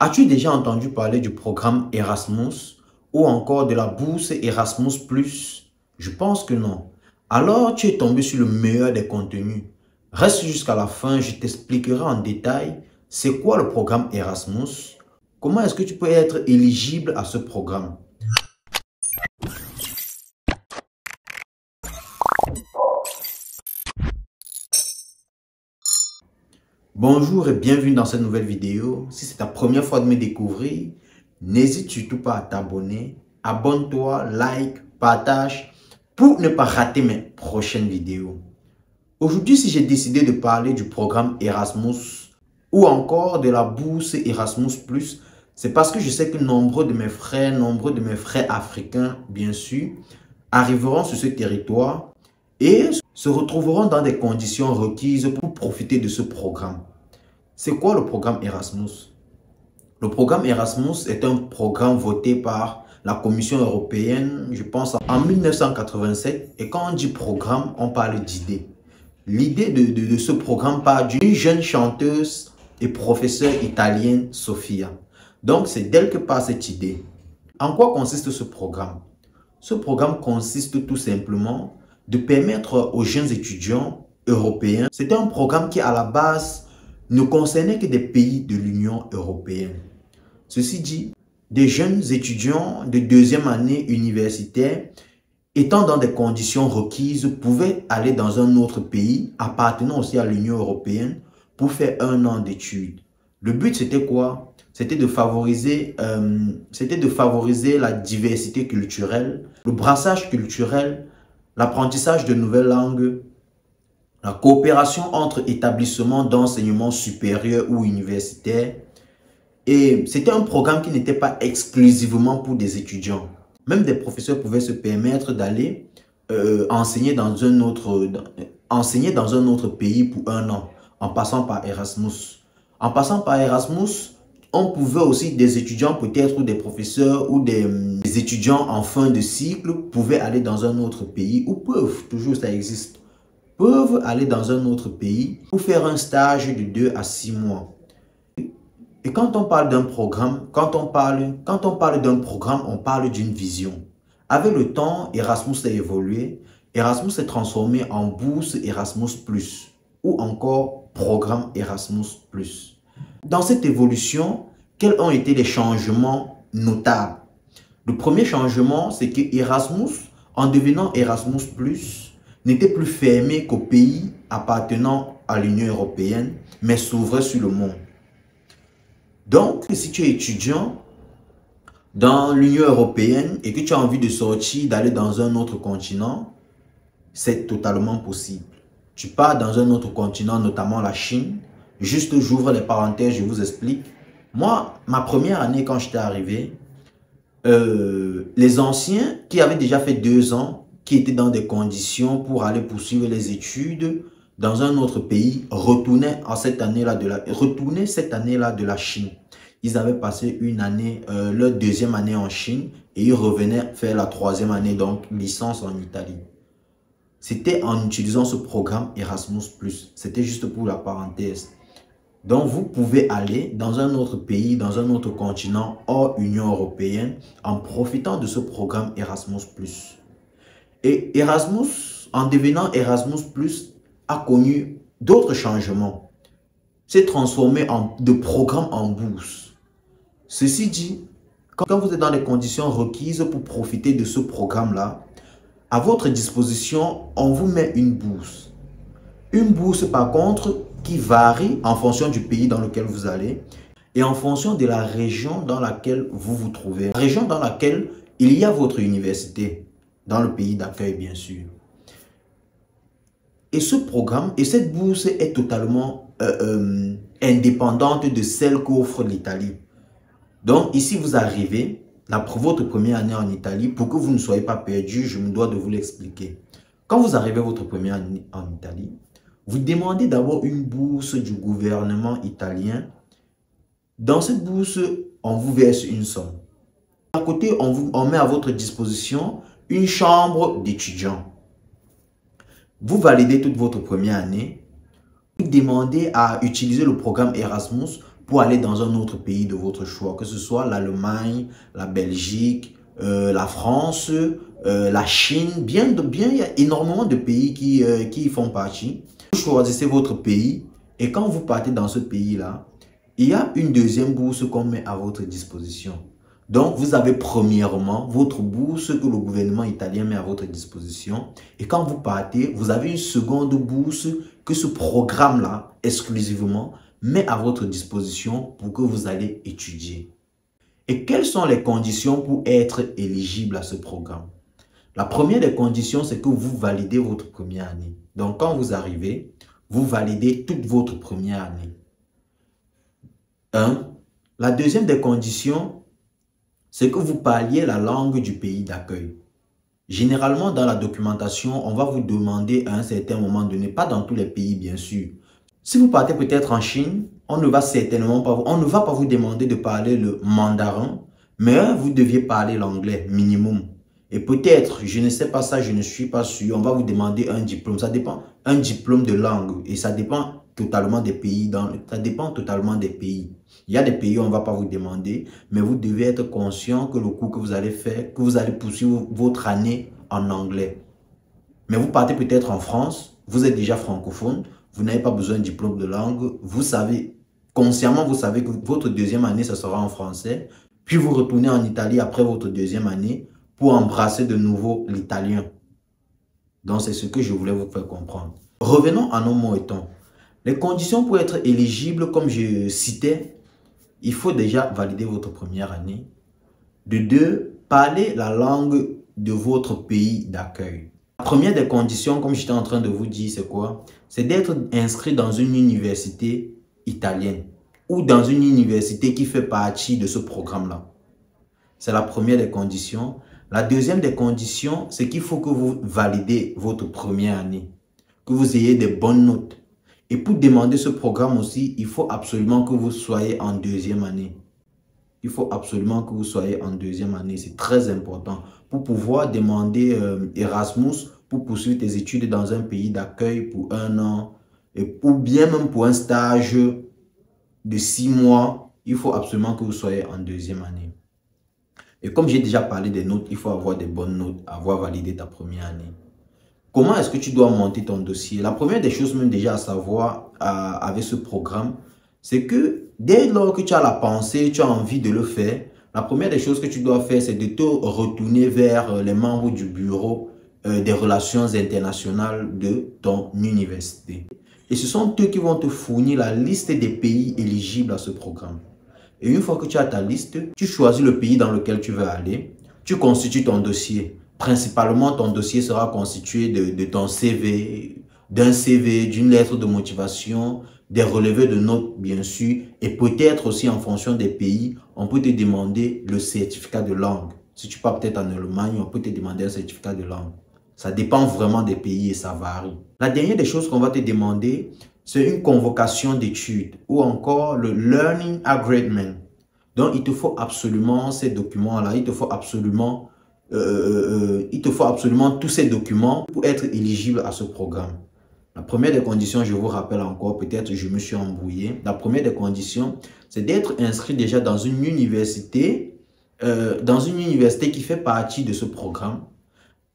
As-tu déjà entendu parler du programme Erasmus ou encore de la bourse Erasmus+? Je pense que non. Alors, tu es tombé sur le meilleur des contenus. Reste jusqu'à la fin, je t'expliquerai en détail c'est quoi le programme Erasmus, comment est-ce que tu peux être éligible à ce programme. Bonjour et bienvenue dans cette nouvelle vidéo. Si c'est ta première fois de me découvrir, n'hésite surtout pas à t'abonner. Abonne-toi, like, partage pour ne pas rater mes prochaines vidéos. Aujourd'hui, si j'ai décidé de parler du programme Erasmus ou encore de la bourse Erasmus+, c'est parce que je sais que nombreux de mes frères africains, bien sûr, arriveront sur ce territoire et se retrouveront dans des conditions requises pour profiter de ce programme. C'est quoi le programme Erasmus? Le programme Erasmus est un programme voté par la Commission européenne, je pense en 1987. Et quand on dit programme, on parle d'idée. L'idée de ce programme part d'une jeune chanteuse et professeure italienne, Sofia. Donc, c'est d'elle que part cette idée. En quoi consiste ce programme? Ce programme consiste tout simplement de permettre aux jeunes étudiants européens, c'était un programme qui à la base ne concernait que des pays de l'Union européenne. Ceci dit, des jeunes étudiants de deuxième année universitaire étant dans des conditions requises pouvaient aller dans un autre pays appartenant aussi à l'Union européenne pour faire un an d'études. Le but c'était quoi? C'était de favoriser la diversité culturelle, le brassage culturel, l'apprentissage de nouvelles langues, la coopération entre établissements d'enseignement supérieur ou universitaire. Et c'était un programme qui n'était pas exclusivement pour des étudiants. Même des professeurs pouvaient se permettre d'aller enseigner dans un autre pays pour un an, en passant par Erasmus. En passant par Erasmus, on pouvait aussi, des étudiants peut-être, ou des professeurs, ou des étudiants en fin de cycle, pouvaient aller dans un autre pays, ou peuvent, toujours ça existe, peuvent aller dans un autre pays pour faire un stage de 2 à 6 mois. Et quand on parle d'un programme, on parle d'une vision. Avec le temps, Erasmus a évolué. Erasmus s'est transformé en bourse Erasmus+, ou encore programme Erasmus+. Dans cette évolution, quels ont été les changements notables? Le premier changement, c'est que Erasmus, en devenant Erasmus+, n'était plus fermé qu'aux pays appartenant à l'Union européenne, mais s'ouvrait sur le monde. Donc, si tu es étudiant dans l'Union européenne et que tu as envie de sortir, d'aller dans un autre continent, c'est totalement possible. Tu pars dans un autre continent, notamment la Chine. Juste, j'ouvre les parenthèses, je vous explique. Moi, ma première année, quand j'étais arrivé, les anciens qui avaient déjà fait 2 ans, qui étaient dans des conditions pour aller poursuivre les études dans un autre pays, retournaient cette année-là de la Chine. Ils avaient passé une année, leur 2e année en Chine, et ils revenaient faire la 3e année, donc licence en Italie. C'était en utilisant ce programme Erasmus+. C'était juste pour la parenthèse. Donc, vous pouvez aller dans un autre pays, dans un autre continent hors Union européenne en profitant de ce programme Erasmus+. Et Erasmus, en devenant Erasmus+, a connu d'autres changements. S'est transformé de programme en bourse. Ceci dit, quand vous êtes dans les conditions requises pour profiter de ce programme-là, à votre disposition, on vous met une bourse. Une bourse, par contre, qui varie en fonction du pays dans lequel vous allez et en fonction de la région dans laquelle vous vous trouvez. La région dans laquelle il y a votre université, dans le pays d'accueil, bien sûr. Et ce programme et cette bourse est totalement indépendante de celle qu'offre l'Italie. Donc, ici, vous arrivez, votre première année en Italie, pour que vous ne soyez pas perdu, je me dois de vous l'expliquer. Quand vous arrivez votre première année en Italie, vous demandez d'abord une bourse du gouvernement italien. Dans cette bourse, on vous verse une somme. À côté, on met à votre disposition une chambre d'étudiants. Vous validez toute votre première année. Vous demandez à utiliser le programme Erasmus pour aller dans un autre pays de votre choix, que ce soit l'Allemagne, la Belgique, la France, la Chine, il y a énormément de pays qui y font partie. Vous choisissez votre pays et quand vous partez dans ce pays-là, il y a une deuxième bourse qu'on met à votre disposition. Donc, vous avez premièrement votre bourse que le gouvernement italien met à votre disposition. Et quand vous partez, vous avez une seconde bourse que ce programme-là, exclusivement, met à votre disposition pour que vous allez étudier. Et quelles sont les conditions pour être éligible à ce programme? La première des conditions, c'est que vous validez votre première année. Donc, quand vous arrivez, vous validez toute votre première année. La deuxième des conditions, c'est que vous parliez la langue du pays d'accueil. Généralement, dans la documentation, on va vous demander à un certain moment donné, pas dans tous les pays bien sûr. Si vous partez peut-être en Chine, on ne va pas vous demander de parler le mandarin, mais vous deviez parler l'anglais minimum. Et peut-être, je ne sais pas ça, je ne suis pas sûr, on va vous demander un diplôme. Ça dépend, un diplôme de langue. Et ça dépend totalement des pays. Il y a des pays où on ne va pas vous demander, mais vous devez être conscient que le cours que vous allez faire, que vous allez poursuivre votre année en anglais. Mais vous partez peut-être en France, vous êtes déjà francophone, vous n'avez pas besoin de diplôme de langue, vous savez, consciemment vous savez que votre deuxième année, ça sera en français, puis vous retournez en Italie après votre deuxième année pour embrasser de nouveau l'italien. Donc c'est ce que je voulais vous faire comprendre. Revenons à nos mots et temps. Les conditions pour être éligible, comme je citais, il faut déjà valider votre première année. De deux, parler la langue de votre pays d'accueil. La première des conditions, comme j'étais en train de vous dire, c'est quoi? C'est d'être inscrit dans une université italienne ou dans une université qui fait partie de ce programme-là. C'est la première des conditions. La deuxième des conditions, c'est qu'il faut que vous validez votre première année, que vous ayez des bonnes notes. Et pour demander ce programme aussi, il faut absolument que vous soyez en deuxième année. Il faut absolument que vous soyez en deuxième année. C'est très important pour pouvoir demander Erasmus pour poursuivre tes études dans un pays d'accueil pour 1 an ou bien même pour un stage de 6 mois. Il faut absolument que vous soyez en deuxième année. Et comme j'ai déjà parlé des notes, il faut avoir des bonnes notes, avoir validé ta première année. Comment est-ce que tu dois monter ton dossier? La première des choses même déjà à savoir avec ce programme, c'est que dès lors que tu as la pensée, tu as envie de le faire, la première des choses que tu dois faire, c'est de te retourner vers les membres du bureau des relations internationales de ton université. Et ce sont eux qui vont te fournir la liste des pays éligibles à ce programme. Et une fois que tu as ta liste, tu choisis le pays dans lequel tu veux aller, tu constitues ton dossier. Principalement, ton dossier sera constitué de ton CV, d'un CV, d'une lettre de motivation, des relevés de notes, bien sûr, et peut-être aussi en fonction des pays, on peut te demander le certificat de langue. Si tu pars peut-être en Allemagne, on peut te demander un certificat de langue. Ça dépend vraiment des pays et ça varie. La dernière des choses qu'on va te demander, c'est une convocation d'études ou encore le Learning Agreement. Donc, il te faut absolument ces documents-là, il te faut absolument tous ces documents pour être éligible à ce programme. La première des conditions, je vous rappelle encore, peut-être je me suis embrouillé. La première des conditions, c'est d'être inscrit déjà dans une université qui fait partie de ce programme.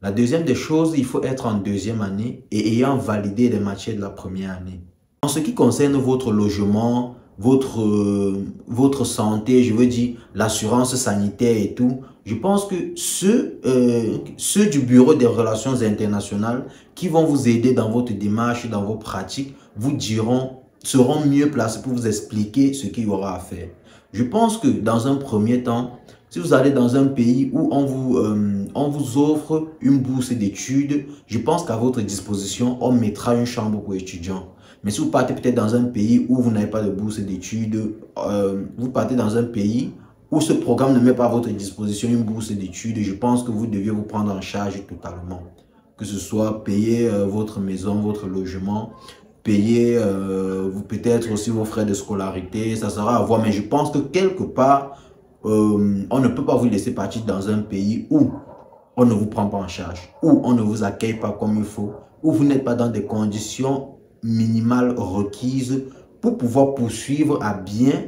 La deuxième des choses, il faut être en deuxième année et ayant validé les matières de la première année. En ce qui concerne votre logement, votre santé, je veux dire l'assurance sanitaire et tout, je pense que ceux du Bureau des Relations Internationales qui vont vous aider dans votre démarche, dans vos pratiques, seront mieux placés pour vous expliquer ce qu'il y aura à faire. Je pense que dans un premier temps, si vous allez dans un pays où on vous offre une bourse d'études, je pense qu'à votre disposition, on mettra une chambre pour étudiants. Mais si vous partez peut-être dans un pays où vous n'avez pas de bourse d'études, vous partez dans un pays où ce programme ne met pas à votre disposition une bourse d'études, je pense que vous deviez vous prendre en charge totalement. Que ce soit payer votre maison, votre logement, payer peut-être aussi vos frais de scolarité, ça sera à voir. Mais je pense que quelque part, on ne peut pas vous laisser partir dans un pays où on ne vous prend pas en charge, où on ne vous accueille pas comme il faut, où vous n'êtes pas dans des conditions minimales requises pour pouvoir poursuivre à bien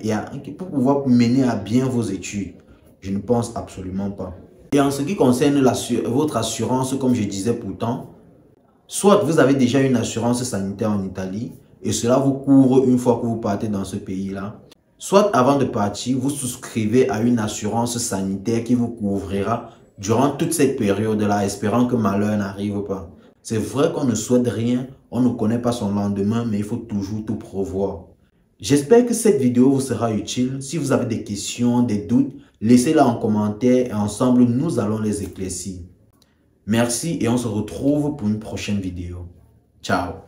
pour pouvoir mener à bien vos études? Je ne pense absolument pas. Et en ce qui concerne votre assurance, comme je disais pourtant, soit vous avez déjà une assurance sanitaire en Italie et cela vous couvre une fois que vous partez dans ce pays-là. Soit avant de partir, vous souscrivez à une assurance sanitaire qui vous couvrira durant toute cette période-là, espérant que malheur n'arrive pas. C'est vrai qu'on ne souhaite rien, on ne connaît pas son lendemain, mais il faut toujours tout prévoir. J'espère que cette vidéo vous sera utile. Si vous avez des questions, des doutes, laissez-les en commentaire et ensemble, nous allons les éclaircir. Merci et on se retrouve pour une prochaine vidéo. Ciao.